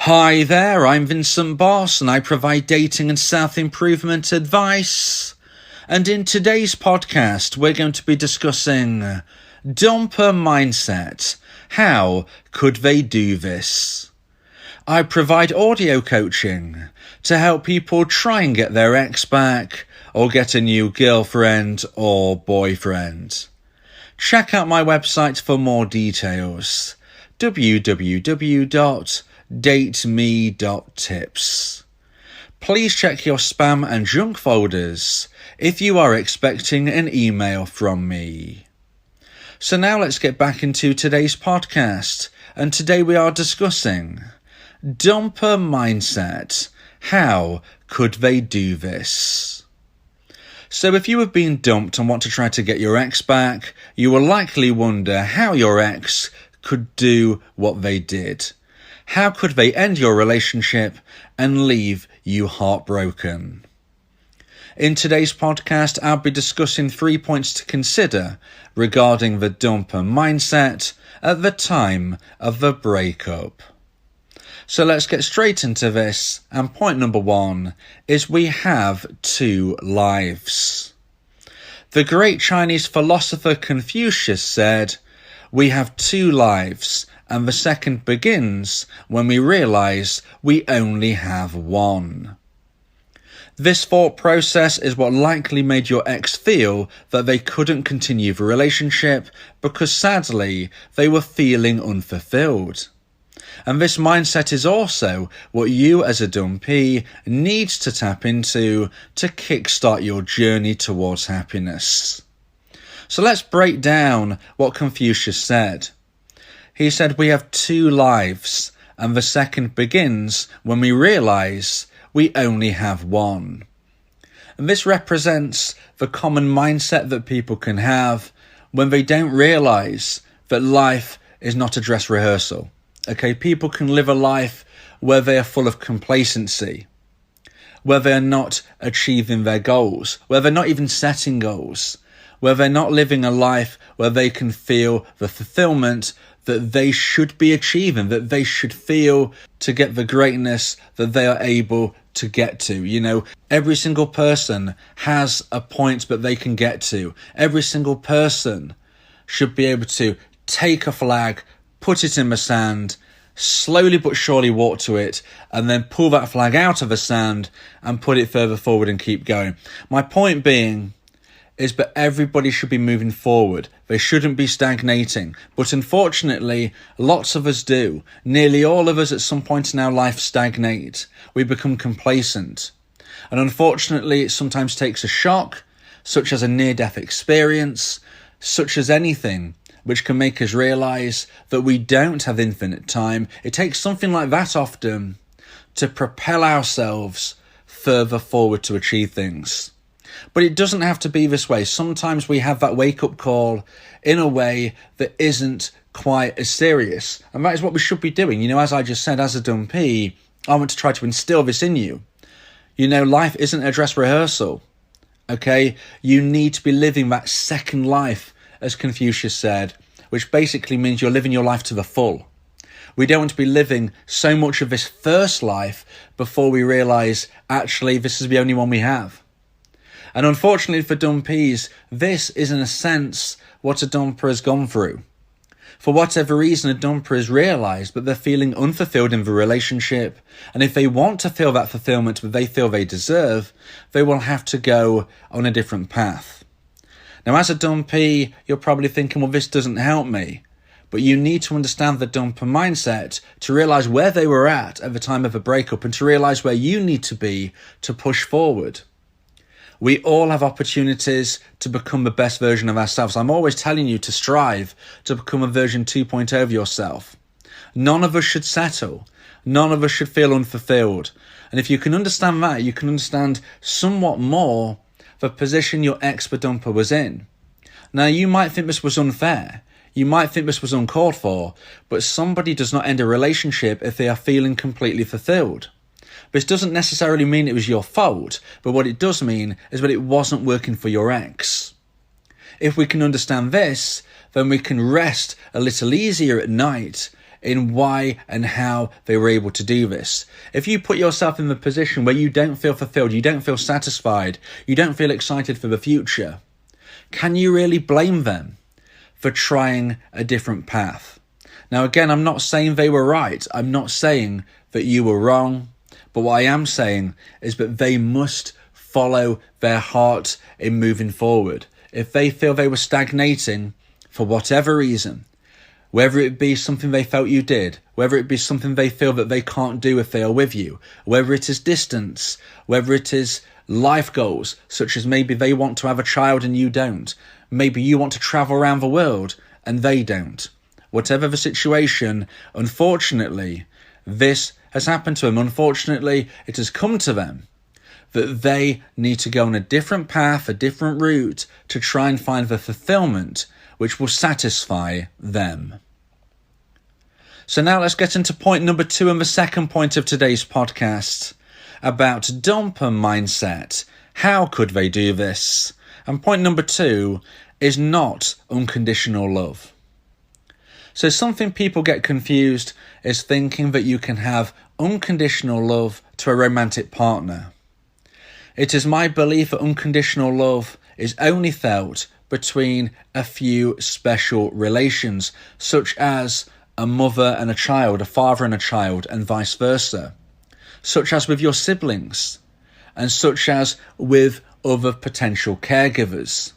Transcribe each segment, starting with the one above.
Hi there, I'm Vincent Boss and I provide dating and self-improvement advice. And in today's podcast, we're going to be discussing dumper mindset. How could they do this? I provide audio coaching to help people try and get their ex back or get a new girlfriend or boyfriend. Check out my website for more details. www.dateme.tips. Please check your spam and junk folders if you are expecting an email from me. So now let's get back into today's podcast, and today we are discussing dumper mindset. How could they do this? So if you have been dumped and want to try to get your ex back, you will likely wonder how your ex could do what they did. How could they end your relationship and leave you heartbroken? In today's podcast, I'll be discussing 3 points to consider regarding the dumper mindset at the time of the breakup. So let's get straight into this, and point number 1 is we have 2 lives. The great Chinese philosopher Confucius said, "We have 2 lives, and the second begins when we realise we only have 1. This thought process is what likely made your ex feel that they couldn't continue the relationship because sadly they were feeling unfulfilled. And this mindset is also what you as a dumpee needs to tap into to kickstart your journey towards happiness. So let's break down what Confucius said. He said we have 2 lives, and the second begins when we realise we only have 1. And this represents the common mindset that people can have when they don't realise that life is not a dress rehearsal. Okay, people can live a life where they are full of complacency, where they're not achieving their goals, where they're not even setting goals, where they're not living a life where they can feel the fulfillment that they should be achieving, that they should feel to get the greatness that they are able to get to. You know, every single person has a point that they can get to. Every single person should be able to take a flag, put it in the sand, slowly but surely walk to it, and then pull that flag out of the sand and put it further forward and keep going. My point being is that everybody should be moving forward. They shouldn't be stagnating. But unfortunately, lots of us do. Nearly all of us at some point in our life stagnate. We become complacent. And unfortunately, it sometimes takes a shock, such as a near-death experience, such as anything, which can make us realise that we don't have infinite time. It takes something like that often to propel ourselves further forward to achieve things. But it doesn't have to be this way. Sometimes we have that wake-up call in a way that isn't quite as serious. And that is what we should be doing. You know, as I just said, as a dumpee, I want to try to instill this in you. You know, life isn't a dress rehearsal. Okay? You need to be living that second life, as Confucius said, which basically means you're living your life to the full. We don't want to be living so much of this first life before we realise, actually, this is the only one we have. And unfortunately for dumpees, this is in a sense what a dumper has gone through. For whatever reason, a dumper has realised that they're feeling unfulfilled in the relationship, and if they want to feel that fulfillment that they feel they deserve, they will have to go on a different path. Now, as a dumpee, you're probably thinking, well, this doesn't help me. But you need to understand the dumper mindset to realise where they were at the time of the breakup and to realise where you need to be to push forward. We all have opportunities to become the best version of ourselves. I'm always telling you to strive to become a version 2.0 of yourself. None of us should settle. None of us should feel unfulfilled. And if you can understand that, you can understand somewhat more the position your ex, the dumper, was in. Now, you might think this was unfair. You might think this was uncalled for, but somebody does not end a relationship if they are feeling completely fulfilled. This doesn't necessarily mean it was your fault, but what it does mean is that it wasn't working for your ex. If we can understand this, then we can rest a little easier at night in why and how they were able to do this. If you put yourself in the position where you don't feel fulfilled, you don't feel satisfied, you don't feel excited for the future, can you really blame them for trying a different path? Now, again, I'm not saying they were right. I'm not saying that you were wrong. But what I am saying is that they must follow their heart in moving forward. If they feel they were stagnating for whatever reason, whether it be something they felt you did, whether it be something they feel that they can't do if they are with you, whether it is distance, whether it is life goals, such as maybe they want to have a child and you don't, maybe you want to travel around the world and they don't. Whatever the situation, unfortunately, this has happened to them. Unfortunately, it has come to them that they need to go on a different path, a different route to try and find the fulfillment which will satisfy them. So now let's get into point number 2 and the second point of today's podcast about dumper mindset. How could they do this? And point number 2 is not unconditional love. So something people get confused is thinking that you can have unconditional love to a romantic partner. It is my belief that unconditional love is only felt between a few special relations, such as a mother and a child, a father and a child, and vice versa, such as with your siblings, and such as with other potential caregivers.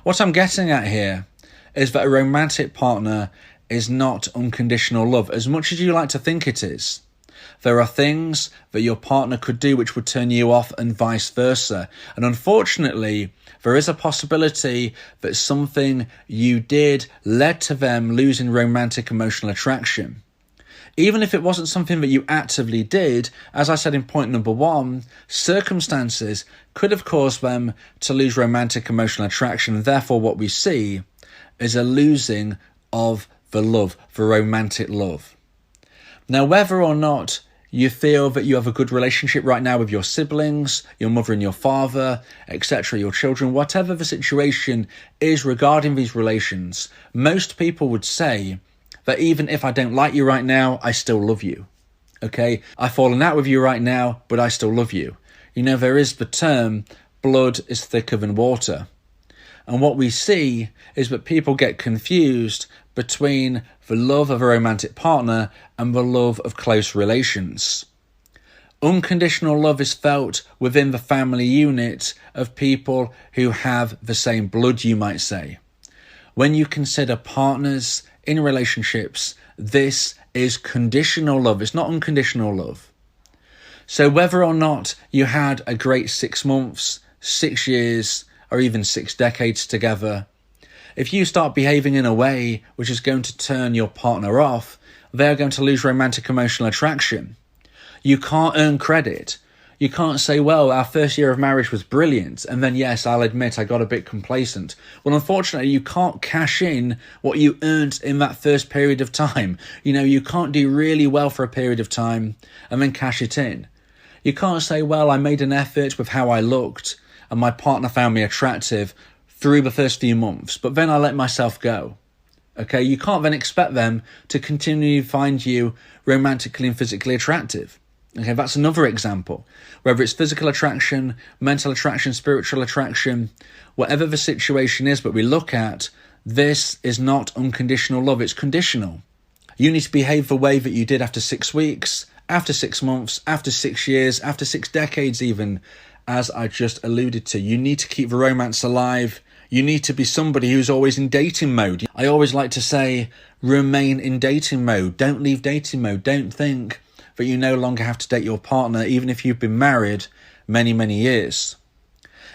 What I'm getting at here is that a romantic partner is not unconditional love, as much as you like to think it is. There are things that your partner could do which would turn you off and vice versa. And unfortunately, there is a possibility that something you did led to them losing romantic emotional attraction. Even if it wasn't something that you actively did, as I said in point number 1, circumstances could have caused them to lose romantic emotional attraction. And therefore, what we see is a losing of the love, the romantic love. Now, whether or not you feel that you have a good relationship right now with your siblings, your mother and your father, etc., your children, whatever the situation is regarding these relations, most people would say that even if I don't like you right now, I still love you. Okay? I've fallen out with you right now, but I still love you. You know, there is the term, blood is thicker than water. And what we see is that people get confused between the love of a romantic partner and the love of close relations. Unconditional love is felt within the family unit of people who have the same blood, you might say. When you consider partners in relationships, this is conditional love. It's not unconditional love. So whether or not you had a great 6 months, 6 years, or even 6 decades together, if you start behaving in a way which is going to turn your partner off, they're going to lose romantic emotional attraction. You can't earn credit. You can't say, well, our first year of marriage was brilliant, and then, yes, I'll admit I got a bit complacent. Well, unfortunately, you can't cash in what you earned in that first period of time. You know, you can't do really well for a period of time and then cash it in. You can't say, well, I made an effort with how I looked, and my partner found me attractive through the first few months, but then I let myself go. Okay, you can't then expect them to continually find you romantically and physically attractive. Okay, that's another example. Whether it's physical attraction, mental attraction, spiritual attraction, whatever the situation is that we look at, this is not unconditional love, it's conditional. You need to behave the way that you did after 6 weeks, after 6 months, after 6 years, after 6 decades even, as I just alluded to. You need to keep the romance alive. You need to be somebody who's always in dating mode. I always like to say, remain in dating mode. Don't leave dating mode. Don't think that you no longer have to date your partner, even if you've been married many, many years.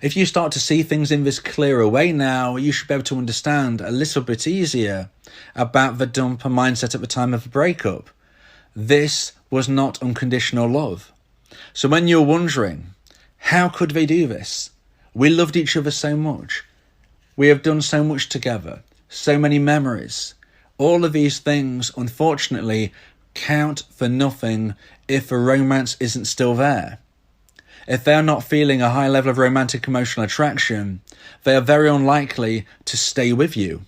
If you start to see things in this clearer way now, you should be able to understand a little bit easier about the dumper mindset at the time of the breakup. This was not unconditional love. So when you're wondering, how could they do this? We loved each other so much. We have done so much together, so many memories. All of these things, unfortunately, count for nothing if a romance isn't still there. If they're not feeling a high level of romantic emotional attraction, they are very unlikely to stay with you.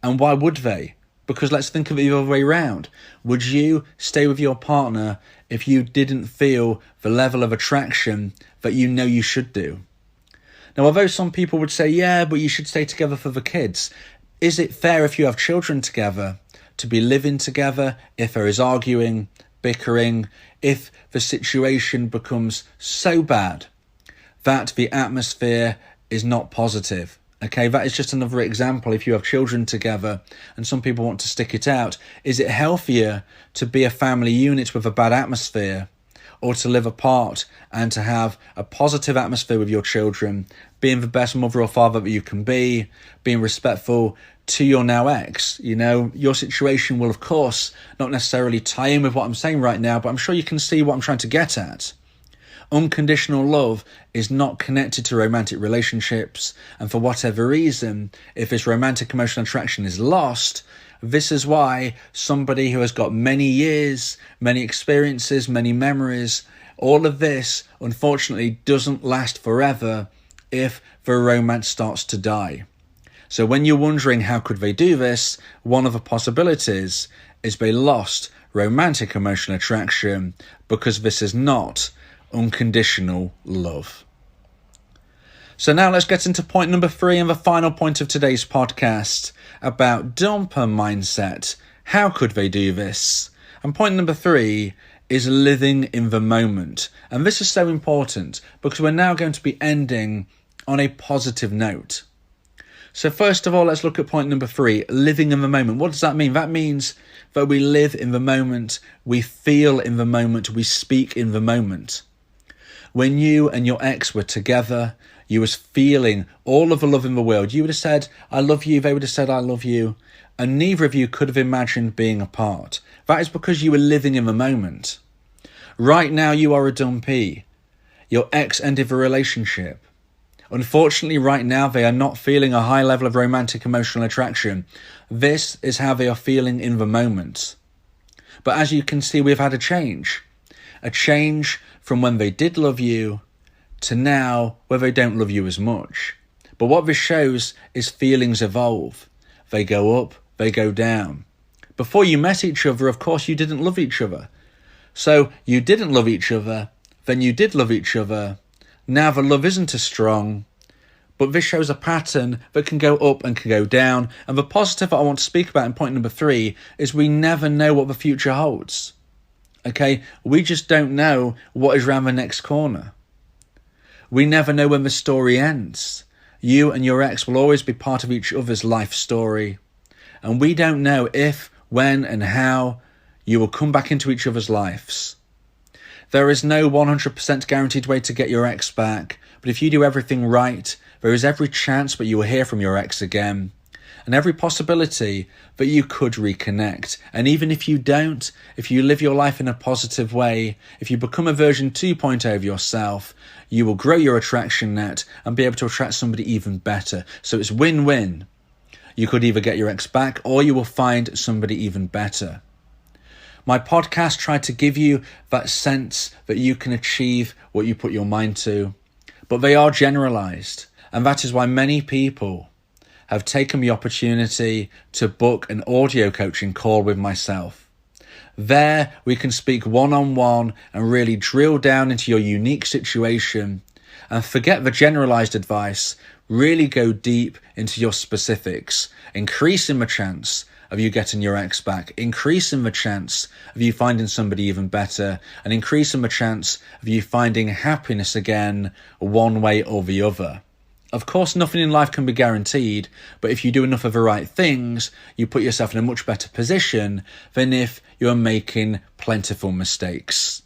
And why would they? Because let's think of it the other way around. Would you stay with your partner if you didn't feel the level of attraction that you know you should do? Now, although some people would say, yeah, but you should stay together for the kids, is it fair if you have children together to be living together if there is arguing, bickering, if the situation becomes so bad that the atmosphere is not positive? Okay, that is just another example. If you have children together and some people want to stick it out, is it healthier to be a family unit with a bad atmosphere, or to live apart and to have a positive atmosphere with your children, being the best mother or father that you can be, being respectful to your now ex? You know, your situation will, of course, not necessarily tie in with what I'm saying right now, but I'm sure you can see what I'm trying to get at. Unconditional love is not connected to romantic relationships, and for whatever reason, if this romantic emotional attraction is lost, this is why somebody who has got many years, many experiences, many memories, all of this unfortunately doesn't last forever if the romance starts to die. So when you're wondering how could they do this, one of the possibilities is they lost romantic emotional attraction, because this is not unconditional love. So now let's get into point number 3 and the final point of today's podcast about dumper mindset. How could they do this? And point number 3 is living in the moment. And this is so important because we're now going to be ending on a positive note. So first of all, let's look at point number 3, living in the moment. What does that mean? That means that we live in the moment, we feel in the moment, we speak in the moment. When you and your ex were together, you was feeling all of the love in the world. You would have said, I love you. They would have said, I love you. And neither of you could have imagined being apart. That is because you were living in the moment. Right now, you are a dumpee. Your ex ended the relationship. Unfortunately, right now, they are not feeling a high level of romantic emotional attraction. This is how they are feeling in the moment. But as you can see, we've had a change from when they did love you to now where they don't love you as much. But what this shows is feelings evolve. They go up, they go down. Before you met each other, of course, you didn't love each other. So you didn't love each other, then you did love each other. Now the love isn't as strong, but this shows a pattern that can go up and can go down. And the positive that I want to speak about in point number 3 is we never know what the future holds. Okay, we just don't know what is around the next corner. We never know when the story ends. You and your ex will always be part of each other's life story. And we don't know if, when and how you will come back into each other's lives. There is no 100% guaranteed way to get your ex back. But if you do everything right, there is every chance that you will hear from your ex again. And every possibility that you could reconnect. And even if you don't, if you live your life in a positive way, if you become a version 2.0 of yourself, you will grow your attraction net and be able to attract somebody even better. So it's win-win. You could either get your ex back or you will find somebody even better. My podcast tried to give you that sense that you can achieve what you put your mind to, but they are generalized. And that is why many people have taken the opportunity to book an audio coaching call with myself. There we can speak one-on-one and really drill down into your unique situation and forget the generalized advice, really go deep into your specifics, increasing the chance of you getting your ex back, increasing the chance of you finding somebody even better, and increasing the chance of you finding happiness again one way or the other. Of course, nothing in life can be guaranteed, but if you do enough of the right things, you put yourself in a much better position than if you're making plentiful mistakes.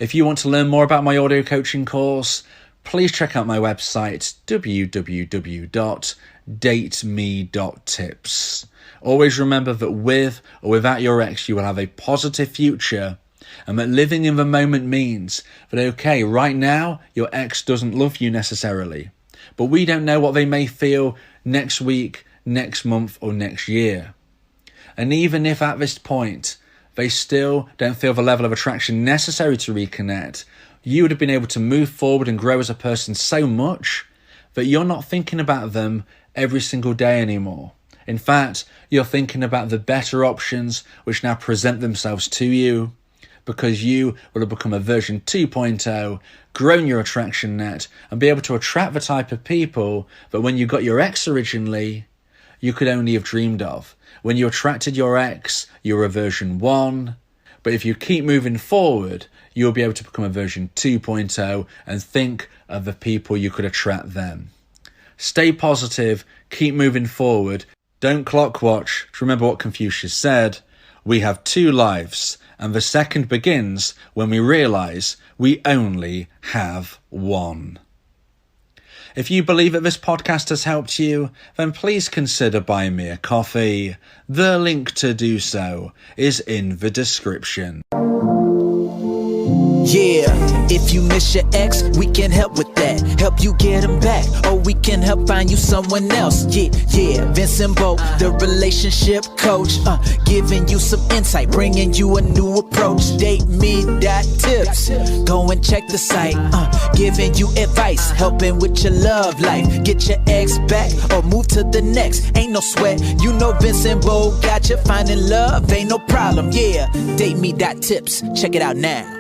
If you want to learn more about my audio coaching course, please check out my website, www.dateme.tips. Always remember that with or without your ex, you will have a positive future, and that living in the moment means that, okay, right now, your ex doesn't love you necessarily. But we don't know what they may feel next week, next month, or next year. And even if at this point they still don't feel the level of attraction necessary to reconnect, you would have been able to move forward and grow as a person so much that you're not thinking about them every single day anymore. In fact, you're thinking about the better options which now present themselves to you, because you will have become a version 2.0, grown your attraction net, and be able to attract the type of people that when you got your ex originally, you could only have dreamed of. When you attracted your ex, you were a version 1, but if you keep moving forward, you'll be able to become a version 2.0 and think of the people you could attract then. Stay positive, keep moving forward, don't clock watch. Remember what Confucius said, we have 2 lives, and the second begins when we realise we only have 1. If you believe that this podcast has helped you, then please consider buying me a coffee. The link to do so is in the description. Yeah, if you miss your ex, we can help with that. Help you get him back, or we can help find you someone else. Yeah, Vincent Bo, the relationship coach, giving you some insight, bringing you a new approach. DateMe.tips, go and check the site, giving you advice, helping with your love life. Get your ex back, or move to the next. Ain't no sweat, you know Vincent Bo got you. Finding love ain't no problem. Yeah, DateMe.tips, check it out now.